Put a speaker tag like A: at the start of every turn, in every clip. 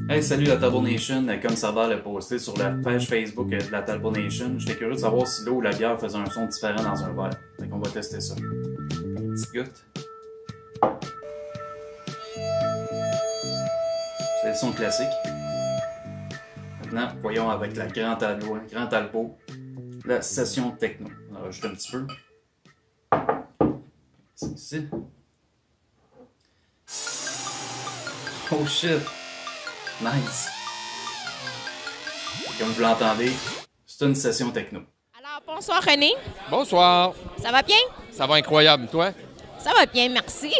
A: Hey, salut la Talbot Nation, comme Savard l'a posté sur la page Facebook de la Talbot Nation, j'étais curieux de savoir si l'eau ou la bière faisait un son différent dans un verre. Fait qu'on va tester ça. Petite goutte. C'est le son classique. Maintenant, voyons avec la Grand Talbot, la session techno. On en rajoute un petit peu. C'est ici. Oh shit! Nice! Comme vous l'entendez, c'est une session techno.
B: Alors, bonsoir René.
C: Bonsoir.
B: Ça va bien?
C: Ça va incroyable, toi?
B: Ça va bien, merci.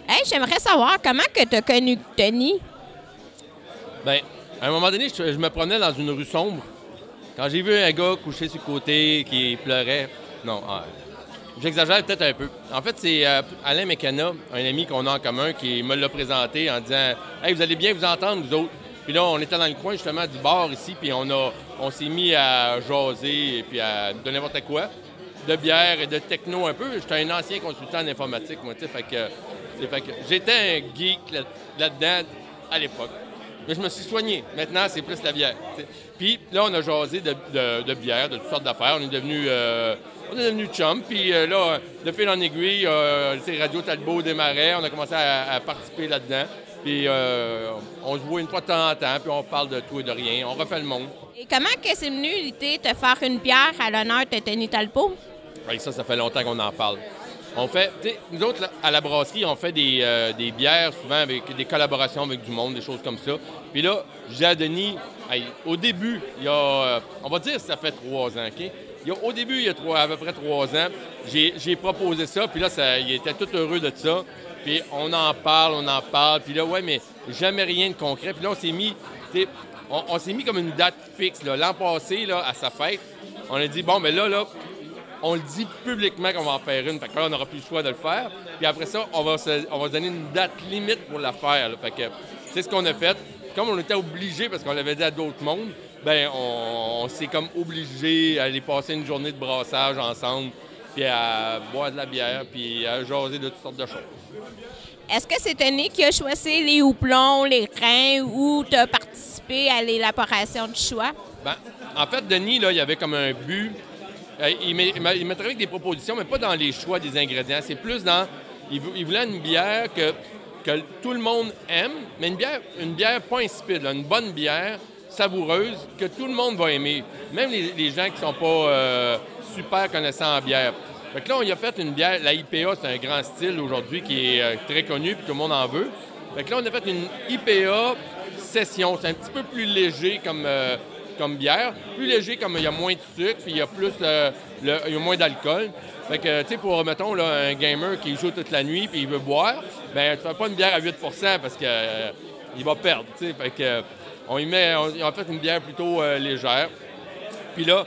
B: Hey, j'aimerais savoir comment que tu as connu Tony.
C: Bien, à un moment donné, je me promenais dans une rue sombre. Quand j'ai vu un gars couché sur le côté qui pleurait, non, j'exagère peut-être un peu. En fait, c'est Alain Mécana, un ami qu'on a en commun, qui me l'a présenté en disant « Hey, vous allez bien vous entendre, vous autres? » Puis là, on était dans le coin, justement, du bar ici, puis on s'est mis à jaser et puis à de n'importe quoi, de bière et de techno un peu. J'étais un ancien consultant en informatique, moi, tu sais, fait que j'étais un geek là-dedans à l'époque. Mais je me suis soigné. Maintenant, c'est plus la bière. T'sais. Puis là, on a jasé de bière, de toutes sortes d'affaires. On est devenu chum. Puis là, de fil en aiguille, Radio Talbot démarrait. On a commencé à participer là-dedans. Puis on se voit une fois de temps en temps, puis on parle de tout et de rien. On refait le monde.
B: Et comment que c'est venu l'idée de faire une bière à l'honneur de Tony Talbot?
C: Oui, ça fait longtemps qu'on en parle. On fait, nous autres, là, à la brasserie, on fait des bières, souvent avec des collaborations avec du monde, des choses comme ça. Puis là, je dis à Denis, hey, au début, il y a, on va dire que ça fait 3 ans, OK? Au début, il y a à peu près 3 ans, j'ai proposé ça, puis là, il était tout heureux de ça. Puis on en parle, puis là, ouais, mais jamais rien de concret. Puis là, on s'est mis comme une date fixe, là. L'an passé, là, à sa fête, on a dit, bon, mais là, on le dit publiquement qu'on va en faire une. Fait que là, on n'aura plus le choix de le faire. Puis après ça, on va se donner une date limite pour la faire, là. Fait que c'est ce qu'on a fait. Comme on était obligé, parce qu'on l'avait dit à d'autres mondes, bien, on s'est comme obligé à aller passer une journée de brassage ensemble, puis à boire de la bière, puis à jaser de toutes sortes de choses.
B: Est-ce que c'est Tony qui a choisi les houblons, les grains, ou tu as participé à l'élaboration du choix?
C: Bien, en fait, Denis, là, il avait comme un but. Il m'a travaillé avec des propositions, mais pas dans les choix des ingrédients. C'est plus dans... Il voulait une bière que tout le monde aime, mais une bière pas insipide, là, une bonne bière, savoureuse, que tout le monde va aimer. Même les gens qui sont pas super connaissants en bière. Fait que là, on y a fait une bière. La IPA, c'est un grand style aujourd'hui qui est très connu, puis tout le monde en veut. Fait que là, on a fait une IPA session. C'est un petit peu plus léger comme bière. Plus léger comme il y a moins de sucre, puis il y a plus il y a moins d'alcool. Fait que, tu sais, pour, mettons, là, un gamer qui joue toute la nuit puis il veut boire, bien, tu fais pas une bière à 8 parce que il va perdre, tu sais. Fait que, on a fait une bière plutôt légère. Puis là,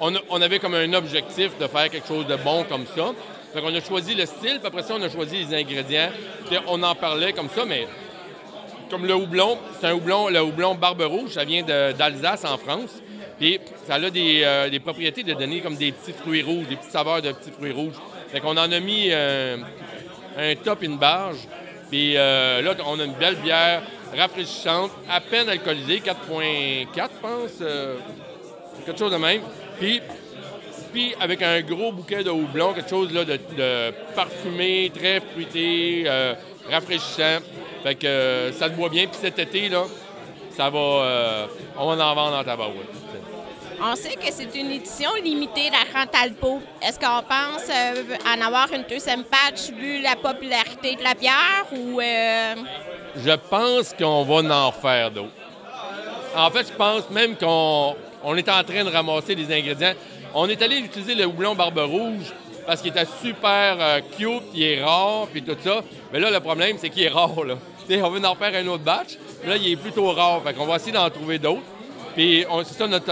C: on avait comme un objectif de faire quelque chose de bon comme ça. Fait qu'on a choisi le style, puis après ça, on a choisi les ingrédients. Puis on en parlait comme ça, mais comme le houblon, c'est le houblon Barbe Rouge, ça vient d'Alsace, en France. Puis ça a des propriétés de donner comme des petits fruits rouges, des petites saveurs de petits fruits rouges. Fait qu'on en a mis un top, une barge. Puis là, on a une belle bière rafraîchissante, à peine alcoolisée, 4,4, je pense. Quelque chose de même. Puis avec un gros bouquet de houblon, quelque chose là, de parfumé, très fruité, rafraîchissant. Fait que ça se boit bien. Puis cet été, là, ça va... on va en vendre en tabarouette.
B: On sait que c'est une édition limitée de la Grand Talbot. Est-ce qu'on pense en avoir une deuxième batch vu la popularité de la bière ou...
C: Je pense qu'on va en refaire d'autres. En fait, je pense même qu'on est en train de ramasser les ingrédients. On est allé utiliser le houblon Barbe Rouge parce qu'il était super cute, il est rare, puis tout ça. Mais là, le problème, c'est qu'il est rare, là. T'sais, on veut en faire un autre batch, mais là, il est plutôt rare. Fait qu'on va essayer d'en trouver d'autres. Puis c'est ça notre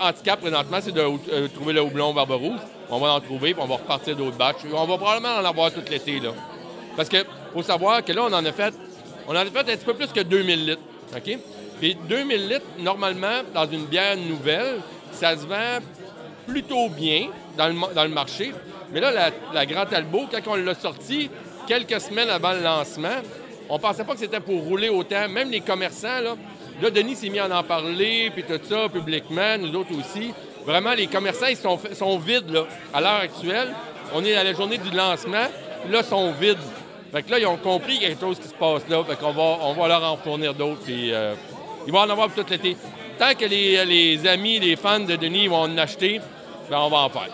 C: handicap présentement, c'est de trouver le houblon Barbe Rouge. On va en trouver, puis on va repartir d'autres batchs. On va probablement en avoir tout l'été, là. Parce que faut savoir que là, on en a fait un petit peu plus que 2000 litres, OK? Puis 2000 litres, normalement, dans une bière nouvelle, ça se vend plutôt bien dans le marché. Mais là, la Grand Talbot, quand on l'a sorti, quelques semaines avant le lancement, on pensait pas que c'était pour rouler autant. Même les commerçants, là, Denis s'est mis à en parler, puis tout ça, publiquement, nous autres aussi. Vraiment, les commerçants, ils sont vides, là, à l'heure actuelle. On est à la journée du lancement, puis là, ils sont vides. Fait que là, ils ont compris quelque chose qui se passe là. Fait qu'on on va leur en fournir d'autres, puis ils vont en avoir pour tout l'été. Tant que les amis, les fans de Denis vont en acheter, bien, on va en faire.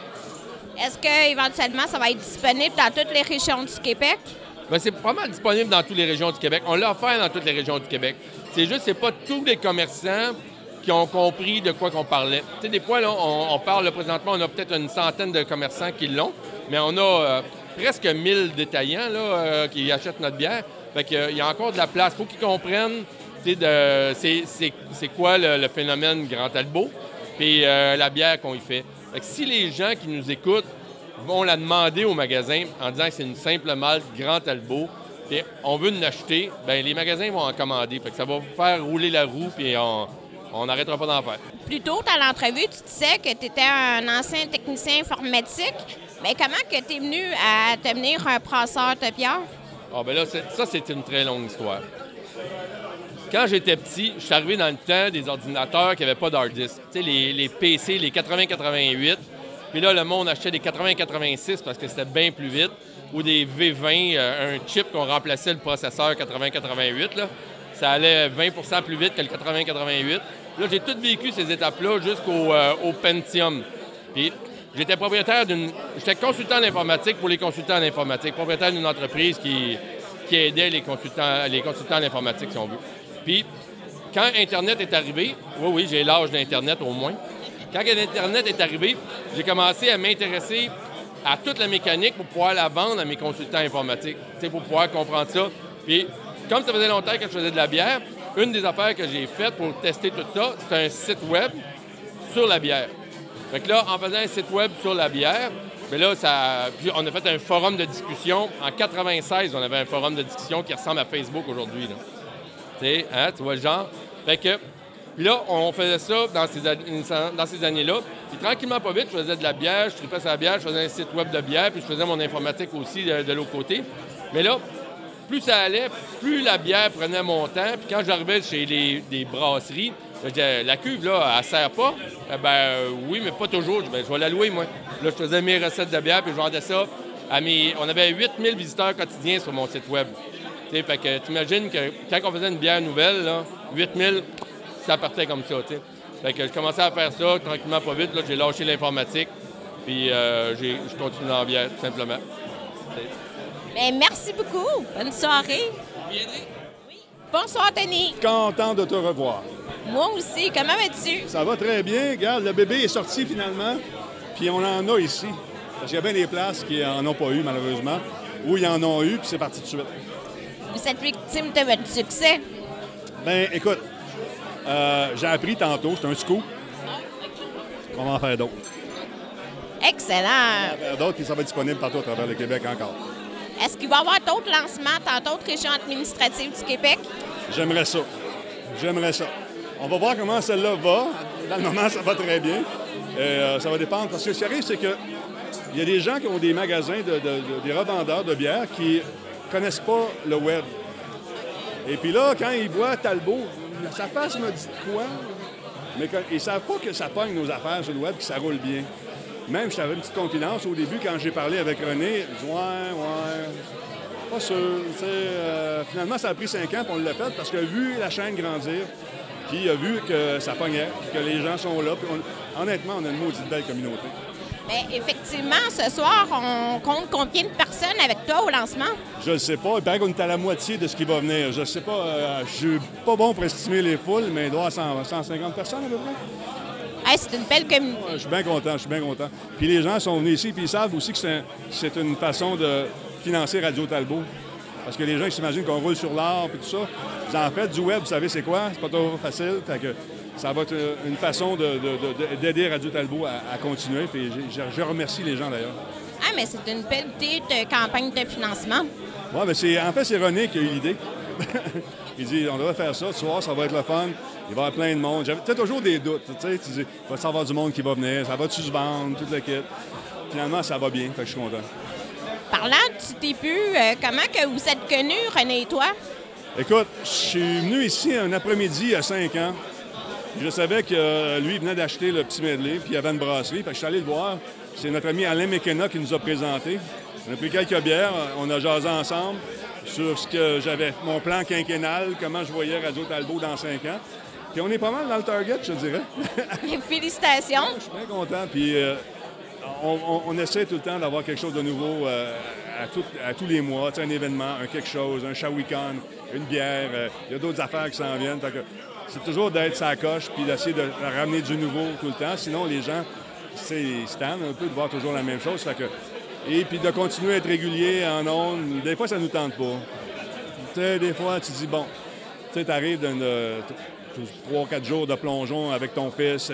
B: Est-ce qu'éventuellement, ça va être disponible dans toutes les régions du Québec?
C: Bien, c'est pas mal disponible dans toutes les régions du Québec. On l'a offert dans toutes les régions du Québec. C'est juste, c'est pas tous les commerçants qui ont compris de quoi qu'on parlait. Tu sais, des fois, là, on parle là, présentement, on a peut-être une centaine de commerçants qui l'ont, mais on a presque 1000 détaillants là, qui achètent notre bière. Fait qu'il y a encore de la place. Il faut qu'ils comprennent c'est quoi le phénomène Grand Talbot, puis la bière qu'on y fait. Fait que si les gens qui nous écoutent vont la demander au magasin en disant que c'est une simple malt Grand Talbot, puis on veut l'acheter, bien, les magasins vont en commander. Fait que ça va faire rouler la roue, puis on n'arrêtera pas d'en faire. Plus tôt,
B: dans l'entrevue, tu disais que tu étais un ancien technicien informatique. Mais comment que tu es venu à devenir un brasseur de bière?
C: Ah, bien là, ça, c'est une très longue histoire. Quand j'étais petit, je suis arrivé dans le temps des ordinateurs qui n'avaient pas d'hard disk. Tu sais, les PC, les 80-88. Puis là, le monde achetait des 80-86 parce que c'était bien plus vite. Ou des V20, un chip qu'on remplaçait le processeur 80-88. Là. Ça allait 20 plus vite que le 80-88. Là, j'ai tout vécu ces étapes-là jusqu'au Pentium. Puis j'étais J'étais consultant en informatique pour les consultants en informatique. Propriétaire d'une entreprise qui aidait les consultants en informatique, si on veut. Puis, quand Internet est arrivé, oui, j'ai l'âge d'Internet au moins. Quand Internet est arrivé, j'ai commencé à m'intéresser à toute la mécanique pour pouvoir la vendre à mes consultants informatiques, pour pouvoir comprendre ça. Puis, comme ça faisait longtemps que je faisais de la bière, une des affaires que j'ai faites pour tester tout ça, c'est un site web sur la bière. Fait que là, en faisant un site web sur la bière, bien là, puis on a fait un forum de discussion. En 96, on avait un forum de discussion qui ressemble à Facebook aujourd'hui. Tu vois le genre? Fait que, puis là, on faisait ça dans ces années-là. Puis tranquillement, pas vite, je faisais de la bière, je tripais sur la bière, je faisais un site web de bière, puis je faisais mon informatique aussi de l'autre côté. Mais là, plus ça allait, plus la bière prenait mon temps. Puis quand j'arrivais chez des brasseries, je disais, la cuve, là, elle sert pas? Oui, mais pas toujours. Je vais la louer, moi. Là, je faisais mes recettes de bière, puis je vendais ça on avait 8000 visiteurs quotidiens sur mon site web. Fait que t'imagines que quand on faisait une bière nouvelle, là, 8000, ça partait comme ça, t'sais. Fait que je commençais à faire ça, tranquillement, pas vite. Là, j'ai lâché l'informatique, puis je continue dans la bière, tout simplement.
B: Bien, merci beaucoup. Bonne soirée.
C: Viendrez.
B: Oui. Bonsoir, Denis.
D: Content de te revoir.
B: Moi aussi. Comment vas-tu?
D: Ça va très bien. Regarde, le bébé est sorti finalement, puis on en a ici. Parce qu'il y a bien des places qui n'en ont pas eu, malheureusement, ou ils en ont eu, puis c'est parti tout de suite.
B: Vous êtes victime de votre succès?
D: Bien, écoute, j'ai appris tantôt, c'est un scoop. On va en faire d'autres.
B: Excellent.
D: On va en faire d'autres, puis ça va être disponible partout à travers le Québec encore.
B: Est-ce qu'il va y avoir d'autres lancements dans d'autres régions administratives du Québec?
D: J'aimerais ça. J'aimerais ça. On va voir comment celle-là va. Dans le moment, ça va très bien. Ça va dépendre. Parce que ce qui arrive, c'est qu'il y a des gens qui ont des magasins, des revendeurs de bière qui connaissent pas le web. Et puis là, quand ils voient Talbot, sa face me dit quoi? Mais ils ne savent pas que ça pogne nos affaires sur le web, que ça roule bien. Même, je t'avais une petite confidence au début, quand j'ai parlé avec René, je dis « Ouais, pas sûr. » Finalement, ça a pris 5 ans, puis on l'a fait, parce qu'il a vu la chaîne grandir, puis il a vu que ça pognait, puis que les gens sont là. Puis honnêtement, on a une maudite belle communauté.
B: Bien, effectivement, ce soir, on compte combien de personnes avec toi au lancement?
D: Je ne sais pas. Il paraît qu'on est à la moitié de ce qui va venir. Je ne sais pas. Je ne suis pas bon pour estimer les foules, mais il doit y avoir 150 personnes à peu près.
B: Hey, c'est une belle communauté.
D: Je suis bien content, Puis les gens sont venus ici, puis ils savent aussi que c'est une façon de financer Radio Talbot. Parce que les gens ils s'imaginent qu'on roule sur l'art et tout ça. Vous en faites du web, vous savez c'est quoi? C'est pas toujours facile. Fait que ça va être une façon d'aider Radio Talbot à continuer. Puis je remercie les gens d'ailleurs.
B: Ah, mais c'est une belle idée de campagne de financement.
D: Oui, mais c'est René qui a eu l'idée. Il dit, on devrait faire ça, ce soir, ça va être le fun. Il va y avoir plein de monde. J'avais toujours des doutes. Tu dis, il va y avoir du monde qui va venir, ça va-tu se vendre, tout le kit. Finalement, ça va bien, fait que je suis content.
B: Parlant de petit début, comment que vous êtes connu, René et toi?
D: Écoute, je suis venu ici un après-midi il y a 5 ans. Je savais que lui, il venait d'acheter le petit medley, puis il y avait une brasserie. Fait que je suis allé le voir. C'est notre ami Alain McKenna qui nous a présenté. On a pris quelques bières, on a jasé ensemble sur ce que j'avais, mon plan quinquennal, comment je voyais Radio Talbot dans 5 ans. Puis on est pas mal dans le target, je dirais.
B: Félicitations!
D: Je suis bien content. Puis on essaie tout le temps d'avoir quelque chose de nouveau à tous les mois. Tu sais, un événement, quelque chose, un Shawicon, une bière. Il y a d'autres affaires qui s'en viennent. Fait que c'est toujours d'être sa coche puis d'essayer de ramener du nouveau tout le temps. Sinon, les gens, ils se tannent un peu de voir toujours la même chose. Fait que, et puis de continuer à être régulier en ondes. Des fois, ça nous tente pas. Tu sais, des fois, tu dis, bon, tu sais, t'arrives d'une 3-4 jours de plongeon avec ton fils,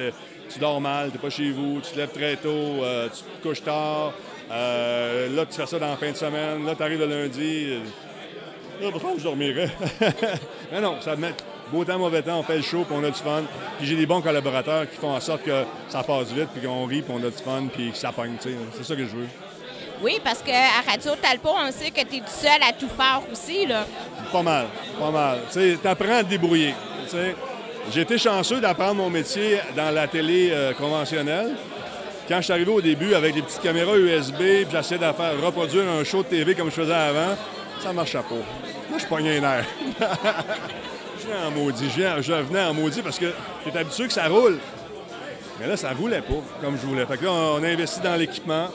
D: tu dors mal, tu n'es pas chez vous, tu te lèves très tôt, tu te couches tard, là, tu fais ça dans la fin de semaine, là, tu arrives le lundi, là, pourquoi je dormirais? Mais non, ça met beau temps, mauvais temps, on fait le show, puis on a du fun. Puis j'ai des bons collaborateurs qui font en sorte que ça passe vite, puis qu'on rit, puis on a du fun, puis que ça pogne, tu sais. C'est ça que je veux.
B: Oui, parce qu'à Radio Talbot, on sait que tu es tout seul à tout faire aussi, là.
D: Pas mal, pas mal. Tu sais, t'apprends à te débrouiller, tu sais. J'ai été chanceux d'apprendre mon métier dans la télé conventionnelle. Quand je suis arrivé au début avec des petites caméras USB, puis j'essayais de reproduire un show de TV comme je faisais avant, ça ne marchait pas. Moi, je pognais les nerfs. Je venais en maudit. Je venais en maudit parce que j'étais habitué que ça roule. Mais là, ça ne roulait pas comme je voulais. Fait que là, on a investi dans l'équipement,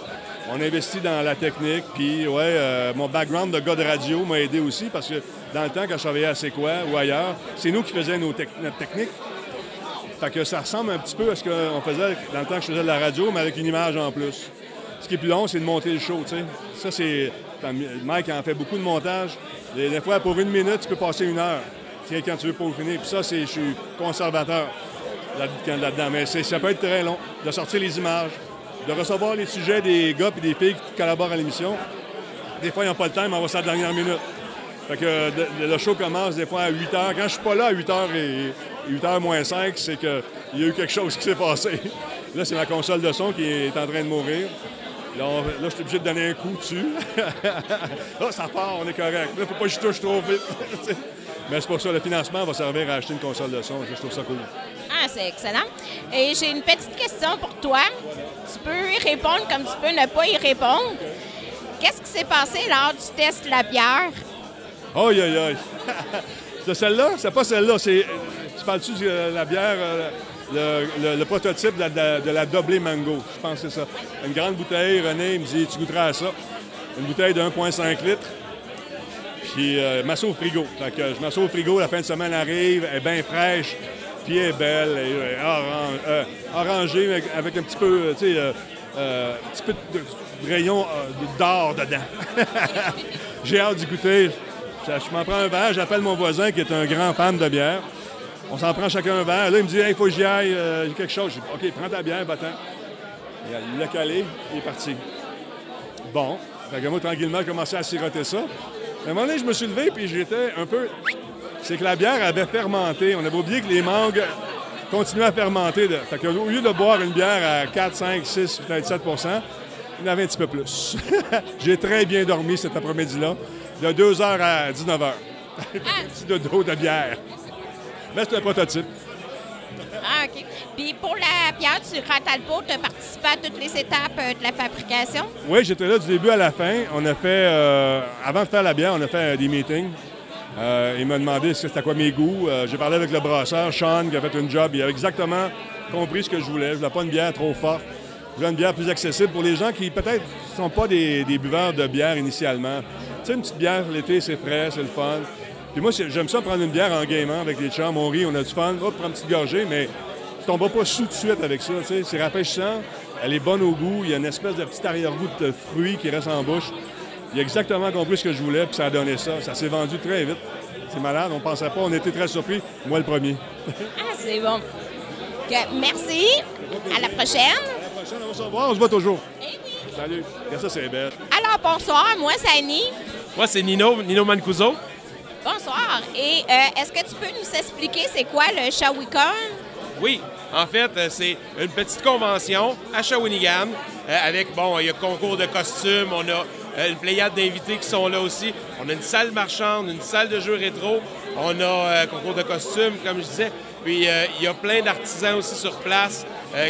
D: on a investi dans la technique, puis mon background de gars de radio m'a aidé aussi parce que dans le temps, quand je travaillais à C'est quoi ou ailleurs, c'est nous qui faisions notre technique. Fait que ça ressemble un petit peu à ce qu'on faisait dans le temps que je faisais de la radio, mais avec une image en plus. Ce qui est plus long, c'est de monter le show, tu sais. Ça, c'est... Mike en fait beaucoup de montage. Des fois, pour 1 minute, tu peux passer 1 heure. C'est quand tu veux peaufiner. Puis ça, je suis conservateur là-dedans. Mais ça peut être très long de sortir les images, de recevoir les sujets des gars et des filles qui collaborent à l'émission. Des fois, ils n'ont pas le temps, mais on va ça à la dernière minute. Fait que le show commence des fois à 8 h. Quand je suis pas là à 8 h et 8 h moins 5, c'est qu'il y a eu quelque chose qui s'est passé. Là, c'est ma console de son qui est en train de mourir. Là, je suis obligé de donner un coup dessus. Là, ça part, on est correct. Là, il ne faut pas que je touche trop vite. Mais c'est pour ça, le financement va servir à acheter une console de son. Je trouve ça cool.
B: Ah, c'est excellent. Et j'ai une petite question pour toi. Tu peux y répondre comme tu peux ne pas y répondre. Qu'est-ce qui s'est passé lors du test de la bière?
D: Aïe, aïe, aïe. C'est celle-là? C'est pas celle-là. Tu parles-tu de la bière, le prototype de la doublée mango? Je pense que c'est ça. Une grande bouteille, René, il me dit, tu goûteras à ça. Une bouteille de 1,5 litres. Puis, m'assois au frigo. Fait que je m'assois au frigo, la fin de semaine arrive, elle est bien fraîche, puis elle est belle, elle est orangée avec un petit peu, tu sais, un petit peu de rayon d'or dedans. J'ai hâte d'y goûter. Je m'en prends un verre, j'appelle mon voisin qui est un grand fan de bière. On s'en prend chacun un verre. Là, il me dit, il faut que j'y aille, j'ai quelque chose. Je dis, OK, prends ta bière, va-t'en. Il l'a calé, il est parti. Bon, fait que moi, tranquillement, j'ai commencé à siroter ça. À un moment donné, je me suis levé, puis j'étais un peu... C'est que la bière avait fermenté. On avait oublié que les mangues continuaient à fermenter. Fait qu'au lieu de boire une bière à 4, 5, 6, peut-être 7 il y en avait un petit peu plus. J'ai très bien dormi cet après-midi-là, de 2 h à 19 h. Un petit dodo de bière. Mais c'est un prototype.
B: Ah, OK. Puis pour la bière du Talbot, tu as participé à toutes les étapes de la fabrication?
D: Oui, j'étais là du début à la fin. On a fait, avant de faire la bière, on a fait des meetings. Il m'a demandé c'était quoi mes goûts. J'ai parlé avec le brasseur, Sean, qui a fait une job. Il a exactement compris ce que je voulais. Je voulais pas une bière trop forte. Je voulais une bière plus accessible pour les gens qui, peut-être, ne sont pas des buveurs de bière initialement. Tu sais, une petite bière l'été, c'est frais, c'est le fun. Puis moi, j'aime ça prendre une bière en gamant avec les chums. On rit, on a du fun. Hop, prends une petite gorgée, mais tu tomberas pas sous tout de suite avec ça. Tu sais, c'est rafraîchissant. Elle est bonne au goût. Il y a une espèce de petit arrière-goût de fruits qui reste en bouche. Il a exactement compris ce que je voulais, puis ça a donné ça. Ça s'est vendu très vite. C'est malade, on ne pensait pas. On était très surpris. Moi, le premier.
B: Ah, c'est bon. Merci. À la prochaine.
D: À la prochaine, on va se revoir. On se voit toujours.
B: Eh oui.
D: Salut. Regarde ça, c'est bête.
B: Alors, bonsoir. Moi, c'est Annie.
E: Moi, c'est Nino Mancuso.
B: Bonsoir. Et est-ce que tu peux nous expliquer c'est quoi le Shawicon?
E: Oui, en fait, c'est une petite convention à Shawinigan avec, bon, il y a concours de costumes, on a une pléiade d'invités qui sont là aussi. On a une salle marchande, une salle de jeux rétro. On a un concours de costumes, comme je disais. Puis il y a plein d'artisans aussi sur place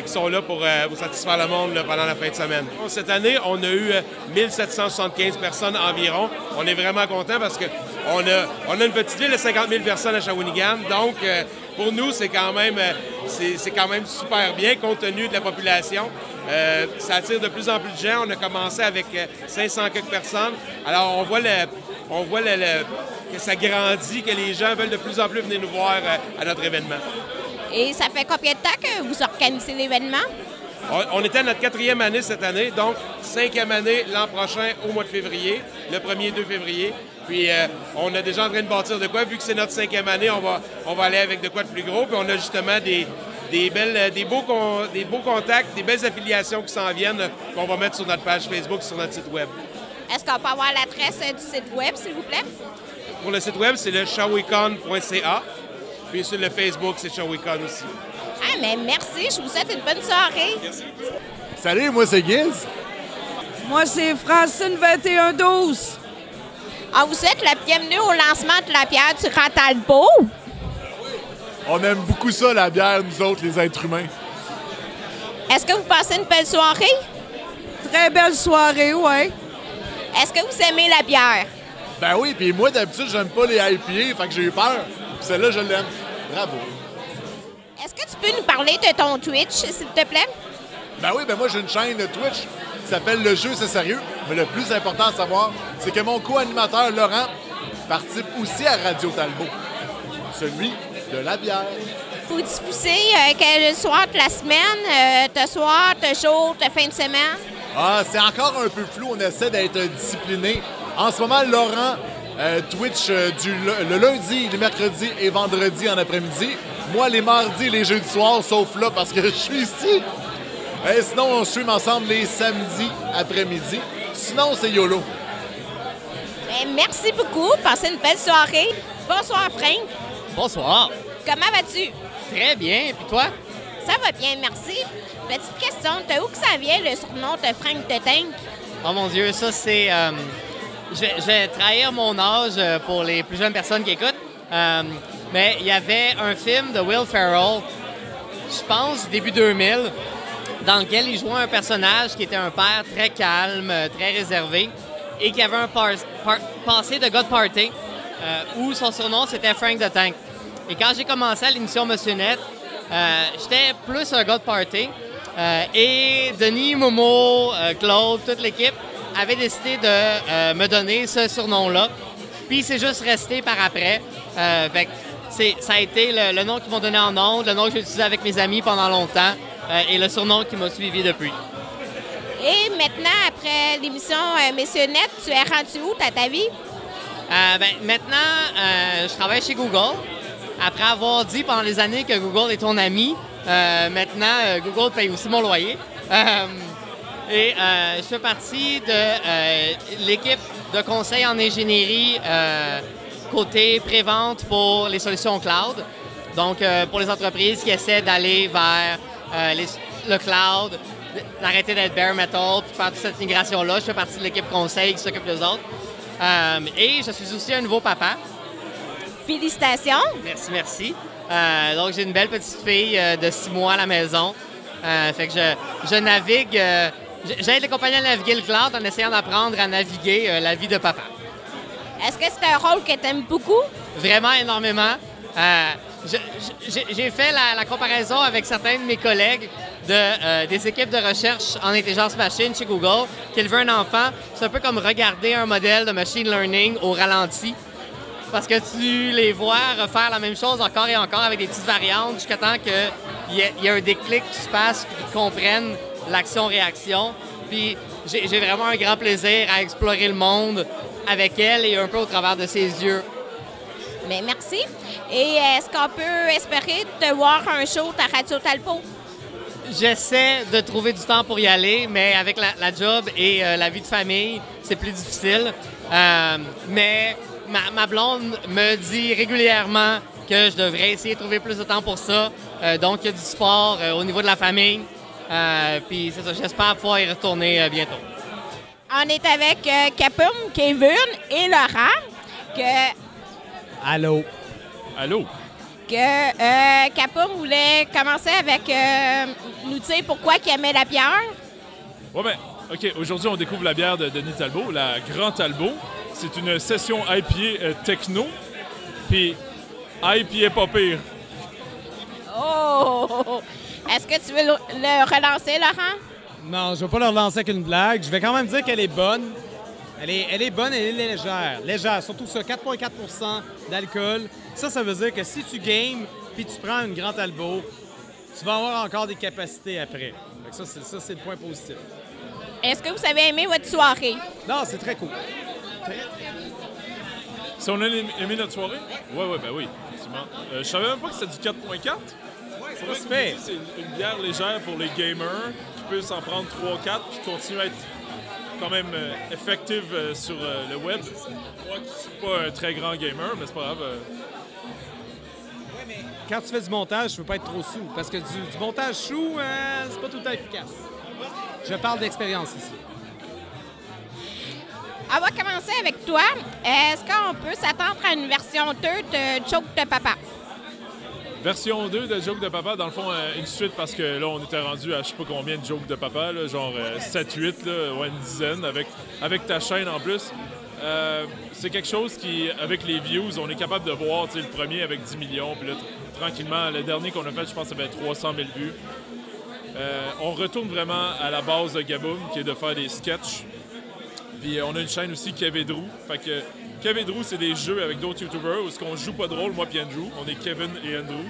E: qui sont là pour satisfaire le monde là, pendant la fin de semaine. Cette année, on a eu 1775 personnes environ. On est vraiment contents parce qu'on a une petite ville de 50 000 personnes à Shawinigan. Donc, pour nous, c'est quand même super bien compte tenu de la population. Ça attire de plus en plus de gens. On a commencé avec 500 quelques personnes. Alors, on voit que ça grandit, que les gens veulent de plus en plus venir nous voir à notre événement.
B: Et ça fait combien de temps que vous organisez l'événement?
E: On était à notre 4e année cette année, donc 5e année l'an prochain au mois de février, le 1er 2 février. Puis on est déjà en train de bâtir de quoi. Vu que c'est notre 5e année, on va aller avec de quoi de plus gros. Puis on a justement des beaux contacts, des belles affiliations qui s'en viennent qu'on va mettre sur notre page Facebook, sur notre site web.
B: Est-ce qu'on peut avoir l'adresse du site web, s'il vous plaît?
E: Pour le site web, c'est le shawicon.ca. Puis sur le Facebook, c'est Shawicon aussi.
B: Ah, mais merci. Je vous souhaite une bonne soirée.
E: Merci.
F: Salut, moi c'est Giz.
G: Moi c'est Francine 2112.
B: On vous souhaite la bienvenue au lancement de la bière du Rantalbo.
F: On aime beaucoup ça, la bière, nous autres, les êtres humains.
B: Est-ce que vous passez une belle soirée?
G: Très belle soirée, ouais.
B: Est-ce que vous aimez la bière?
F: Ben oui, puis moi, d'habitude, j'aime pas les IPA, fait que j'ai eu peur. Puis celle-là, je l'aime. Bravo.
B: Est-ce que tu peux nous parler de ton Twitch, s'il te plaît?
F: Ben oui, ben moi, j'ai une chaîne de Twitch qui s'appelle Le Jeu, c'est sérieux. Mais le plus important à savoir, c'est que mon co-animateur, Laurent, participe aussi à Radio Talbot. Celui de la bière.
B: Vous diffusez quel soir de la semaine, de soir, de jour, de fin de semaine?
F: Ah, c'est encore un peu flou. On essaie d'être discipliné. En ce moment, Laurent Twitch le lundi, les mercredis et vendredis en après-midi. Moi, les mardis et les jeudis soirs, sauf là parce que je suis ici. Et sinon, on stream ensemble les samedis après-midi. Sinon, c'est YOLO.
B: Bien, merci beaucoup. Passez une belle soirée. Bonsoir, Frank.
H: Bonsoir.
B: Comment vas-tu?
H: Très bien. Puis toi?
B: Ça va bien, merci. Petite question, de où que ça vient le surnom de Frank the Tank?
H: Oh mon Dieu, ça c'est... je vais trahir mon âge pour les plus jeunes personnes qui écoutent. Mais il y avait un film de Will Ferrell, je pense début 2000, dans lequel il jouait un personnage qui était un père très calme, très réservé, et qui avait un passé de gars de party, où son surnom c'était Frank the Tank. Et quand j'ai commencé à l'émission Monsieur Net, j'étais plus un gars de party. Et Denis, Momo, Claude, toute l'équipe avait décidé de me donner ce surnom-là. Puis c'est juste resté par après. Fait que ça a été le nom qu'ils m'ont donné en ondes, le nom que j'ai utilisé avec mes amis pendant longtemps et le surnom qui m'a suivi depuis.
B: Et maintenant, après l'émission Messieurs Net, tu es rendu où dans ta vie?
H: Maintenant, je travaille chez Google. Après avoir dit pendant des années que Google est ton ami, maintenant, Google paye aussi mon loyer. Je fais partie de l'équipe de conseil en ingénierie côté pré-vente pour les solutions cloud. Donc, pour les entreprises qui essaient d'aller vers le cloud, d'arrêter d'être bare metal, puis de faire toute cette migration-là. Je fais partie de l'équipe conseil qui s'occupe des autres. Et je suis aussi un nouveau papa.
B: Félicitations!
H: Merci, merci. Donc, j'ai une belle petite fille de 6 mois à la maison. Fait que je navigue... j'aide les compagnies à naviguer le cloud en essayant d'apprendre à naviguer la vie de papa.
B: Est-ce que c'est un rôle que tu aimes beaucoup?
H: Vraiment énormément. J'ai fait la comparaison avec certains de mes collègues des équipes de recherche en intelligence machine chez Google qui élevent un enfant. C'est un peu comme regarder un modèle de machine learning au ralenti. Parce que tu les vois refaire la même chose encore et encore avec des petites variantes jusqu'à temps qu'il y ait un déclic qui se fasse et qu'ils comprennent l'action-réaction. Puis j'ai vraiment un grand plaisir à explorer le monde avec elle et un peu au travers de ses yeux.
B: Bien, merci. Et est-ce qu'on peut espérer te voir un show à Radio Talbot?
H: J'essaie de trouver du temps pour y aller, mais avec la job et la vie de famille, c'est plus difficile. Mais ma blonde me dit régulièrement que je devrais essayer de trouver plus de temps pour ça. Donc, il y a du sport au niveau de la famille. Puis c'est ça, j'espère pouvoir y retourner bientôt.
B: On est avec Capum, Kevin et Laurent.
I: Allô?
C: Allô?
B: Capum voulait commencer avec nous dire pourquoi il aimait la bière.
J: Ouais, ben, OK. Aujourd'hui, on découvre la bière de Denis Talbot, la Grand Talbot. C'est une session IPA techno. Puis, IPA pas pire.
B: Oh! Est-ce que tu veux le relancer, Laurent?
I: Non, je vais pas le relancer avec une blague. Je vais quand même dire qu'elle est bonne. Elle est bonne, elle est légère. Légère, surtout ça, 4,4 % d'alcool. Ça veut dire que si tu games puis tu prends une Grand Talbot, tu vas avoir encore des capacités après. Fait que ça, c'est le point positif.
B: Est-ce que vous avez aimé votre soirée?
I: Non, c'est très cool.
J: Si on a aimé notre soirée? Ouais, ben oui, effectivement. Je savais même pas que c'était du 4,4. C'est vrai que c'est une bière légère pour les gamers qui peut s'en prendre 3-4 puis continuer à être quand même effective sur le web. Moi qui suis pas un très grand gamer, mais c'est pas grave.
I: Quand tu fais du montage, tu veux pas être trop sous, parce que du montage chou, c'est pas tout le temps efficace. Je parle d'expérience ici.
B: On va commencer avec toi. Est-ce qu'on peut s'attendre à une version 2 de Joke de Papa?
J: Version 2 de Joke de Papa, dans le fond, une suite, parce que là, on était rendu à je sais pas combien de Jokes de Papa, là, genre 7-8, ouais, une dizaine, avec ta chaîne en plus. C'est quelque chose qui, avec les views, on est capable de voir, le premier avec 10 millions, puis là, tranquillement, le dernier qu'on a fait, je pense, ça avait 300 000 vues. On retourne vraiment à la base de Gaboom, qui est de faire des sketchs. Puis on a une chaîne aussi, Kev et Drew. Fait que Kev et Drew, c'est des jeux avec d'autres YouTubers où on joue pas de rôle, moi puis Andrew. On est Kevin et Andrew.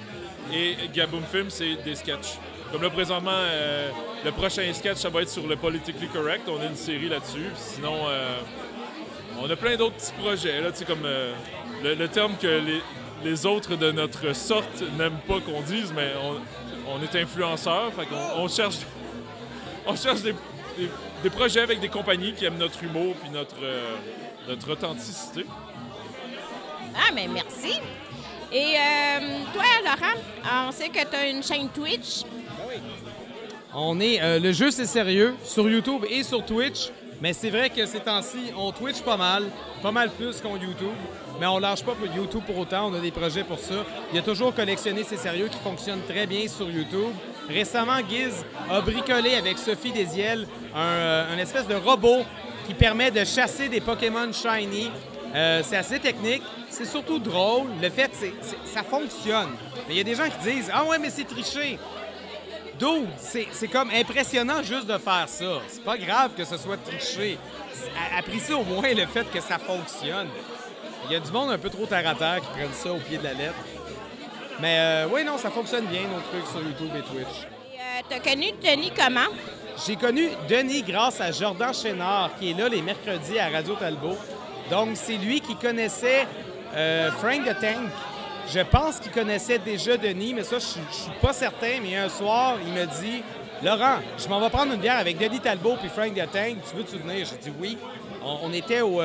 J: Et Gaboom Film, c'est des sketchs. Comme là, présentement, le prochain sketch, ça va être sur le Politically Correct. On a une série là-dessus. Sinon, on a plein d'autres petits projets, là, comme le terme que les autres de notre sorte n'aiment pas qu'on dise, mais on est influenceurs. Fait qu'on cherche des projets avec des compagnies qui aiment notre humour puis notre authenticité.
B: Ah, mais merci. Et toi, Laurent, on sait que tu as une chaîne Twitch.
I: On est le jeu, c'est sérieux, sur YouTube et sur Twitch. Mais c'est vrai que ces temps-ci, on Twitch pas mal plus qu'on YouTube. Mais on lâche pas pour YouTube pour autant, on a des projets pour ça. Il y a toujours Collectionner, c'est sérieux qui fonctionne très bien sur YouTube. Récemment, Giz a bricolé avec Sophie Desiel un espèce de robot qui permet de chasser des Pokémon Shiny. C'est assez technique, c'est surtout drôle. Le fait, ça fonctionne. Mais il y a des gens qui disent « Ah ouais, mais c'est triché ». Dude, c'est comme impressionnant juste de faire ça. C'est pas grave que ce soit triché. Apprécie au moins le fait que ça fonctionne. Il y a du monde un peu trop terre-à-terre qui prennent ça au pied de la lettre. Mais oui, non, ça fonctionne bien, nos trucs sur YouTube et Twitch.
B: T'as connu Denis comment?
I: J'ai connu Denis grâce à Jordan Chénard, qui est là les mercredis à Radio Talbot. Donc, c'est lui qui connaissait Frank the Tank. Je pense qu'il connaissait déjà Denis, mais ça, je suis pas certain. Mais un soir, il me dit « Laurent, je m'en vais prendre une bière avec Denis Talbot puis Frank the Tank. Tu veux-tu venir? » J'ai dit oui. On était au...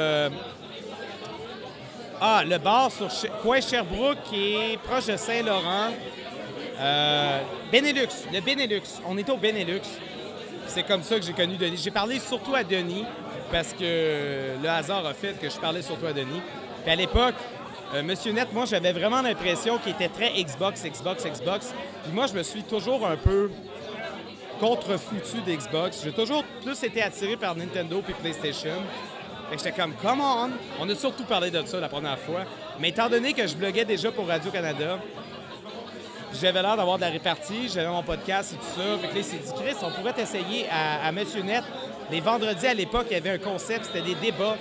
I: le bar sur coin Sherbrooke, qui est proche de Saint-Laurent. Benelux, le Benelux. On était au Benelux. C'est comme ça que j'ai connu Denis. J'ai parlé surtout à Denis, parce que le hasard a fait que je parlais surtout à Denis. Puis à l'époque, Monsieur Net, moi, j'avais vraiment l'impression qu'il était très Xbox. Puis moi, je me suis toujours un peu contre-foutu d'Xbox. J'ai toujours plus été attiré par Nintendo puis PlayStation. Fait que j'étais comme, come on! On a surtout parlé de ça la première fois. Mais étant donné que je bloguais déjà pour Radio-Canada, j'avais l'air d'avoir de la répartie, j'avais mon podcast et tout ça. Fait que là, il s'est dit, Chris, on pourrait t'essayer à Monsieur Net. Les vendredis, à l'époque, il y avait un concept, c'était des débats.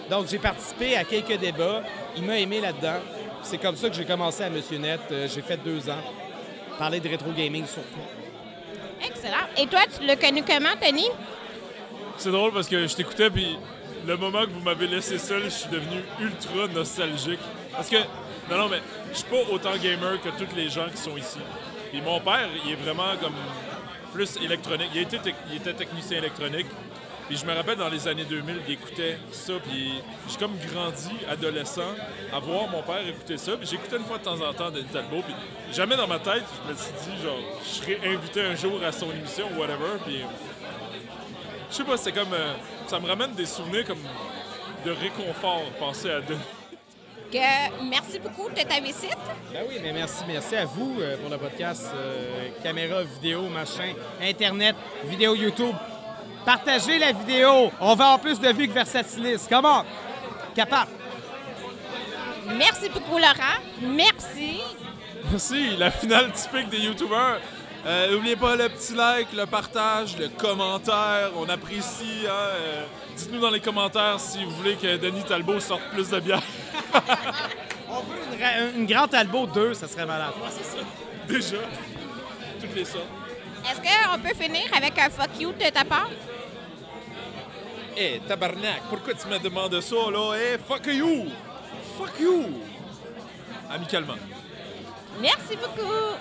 I: Donc, j'ai participé à quelques débats. Il m'a aimé là-dedans. C'est comme ça que j'ai commencé à Monsieur Net. J'ai fait 2 ans. Parler de rétro gaming surtout.
B: Excellent. Et toi, tu l'as connu comment, Tony?
J: C'est drôle parce que je t'écoutais, puis le moment que vous m'avez laissé seul, je suis devenu ultra nostalgique. Parce que, non, mais je suis pas autant gamer que tous les gens qui sont ici. Puis mon père, il est vraiment comme plus électronique. Il était technicien électronique. Puis je me rappelle, dans les années 2000, il écoutait ça, puis j'ai comme grandi, adolescent, à voir mon père écouter ça. Puis j'écoutais une fois de temps en temps Denis Talbot, puis jamais dans ma tête, je me suis dit, genre, je serais invité un jour à son émission ou whatever, puis Je sais pas, c'est comme... ça me ramène des souvenirs comme de réconfort, penser à Denis.
B: Merci beaucoup de ta visite.
I: Ben oui, mais merci à vous pour le podcast. Caméra, vidéo, machin, Internet, vidéo YouTube. Partagez la vidéo. On va avoir plus de vues que Versatilis. Comment? Capable.
B: Merci beaucoup, Laurent. Merci.
J: Merci, la finale typique des YouTubers. N'oubliez pas le petit like, le partage, le commentaire. On apprécie. Hein, dites-nous dans les commentaires si vous voulez que Denis Talbot sorte plus de bière.
I: On veut une Grande Talbot 2, ça serait malade.
J: Ouais, c'est ça. Déjà. Toutes les sortes.
B: Est-ce qu'on peut finir avec un fuck you de ta part?
J: Hé, tabarnak, pourquoi tu me demandes ça, là? Hé, fuck you! Fuck you! Amicalement.
B: Merci beaucoup.